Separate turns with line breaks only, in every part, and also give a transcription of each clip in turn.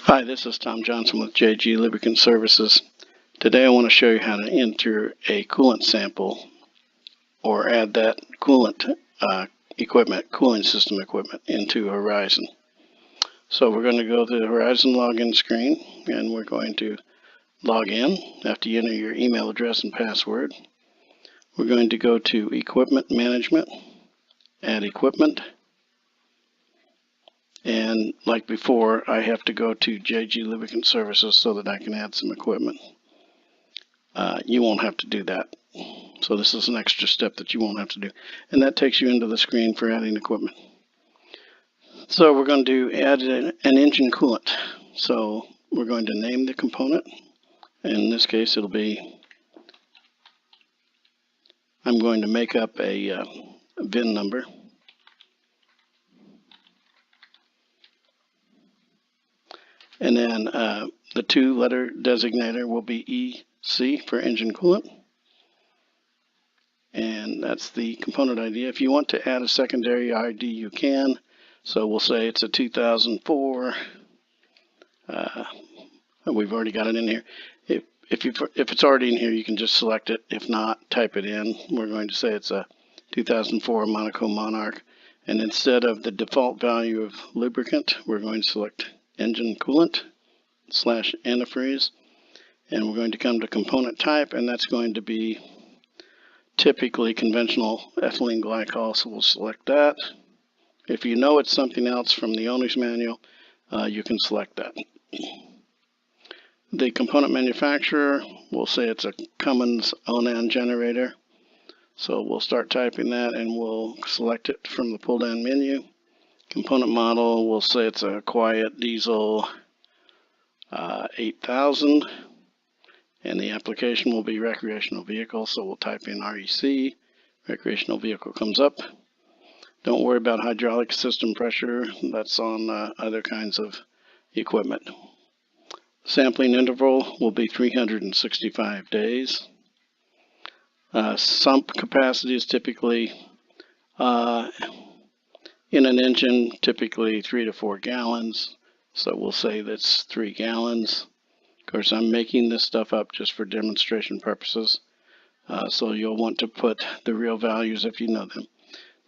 Hi, this is Tom Johnson with JG Lubricant Services. Today I want to show you how to enter a coolant sample or add that coolant cooling system equipment into Horizon. So we're going to go to the Horizon login screen and we're going to log in after you enter your email address and password. We're going to go to Equipment Management, add equipment. And like before, I have to go to JG Lubricant Services so that I can add some equipment. You won't have to do that. So this is an extra step that you won't have to do. And that takes you into the screen for adding equipment. So we're going to add an engine coolant. So we're going to name the component. In this case, it'll be, I'm going to make up a VIN number. And then the two-letter designator will be EC for engine coolant. And that's the component ID. If you want to add a secondary ID, you can. So we'll say it's a 2004. We've already got it in here. If it's already in here, you can just select it. If not, type it in. We're going to say it's a 2004 Monaco Monarch. And instead of the default value of lubricant, we're going to select engine coolant / antifreeze, and we're going to come to component type, and that's going to be typically conventional ethylene glycol, so we'll select that. If you know it's something else from the owner's manual, you can select that. The component manufacturer, we'll say it's a Cummins Onan generator, so we'll start typing that and we'll select it from the pull down menu. Component model, we'll say it's a Quiet Diesel 8000, and the application will be recreational vehicle, so we'll type in REC. Recreational vehicle comes up. Don't worry about hydraulic system pressure, that's on other kinds of equipment. Sampling interval will be 365 days. Sump capacity is typically in an engine, typically 3 to 4 gallons. So we'll say that's 3 gallons. Of course, I'm making this stuff up just for demonstration purposes. So you'll want to put the real values if you know them.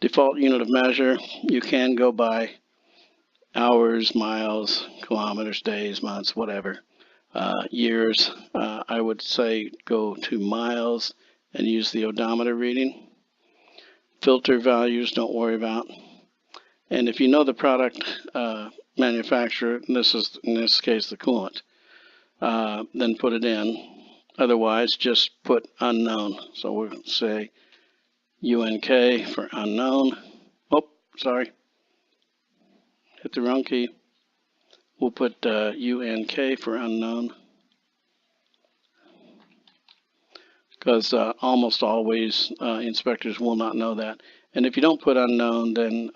Default unit of measure, you can go by hours, miles, kilometers, days, months, whatever. Years, I would say go to miles and use the odometer reading. Filter values, don't worry about. And if you know the product manufacturer, this is in this case the coolant, then put it in. Otherwise, just put unknown. So we'll say UNK for unknown. Oh, sorry, hit the wrong key. We'll put UNK for unknown, because almost always inspectors will not know that. And if you don't put unknown, then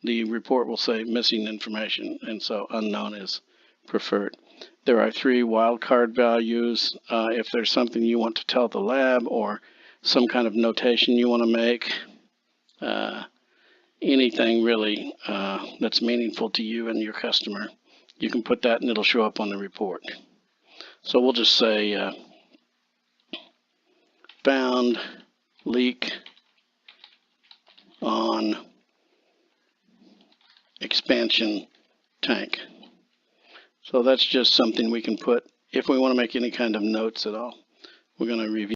the report will say missing information, and so unknown is preferred. There are 3 wildcard values. If there's something you want to tell the lab or some kind of notation you want to make, anything really that's meaningful to you and your customer, you can put that and it'll show up on the report. So we'll just say found leak on expansion tank. So that's just something we can put if we want to make any kind of notes at all. We're going to review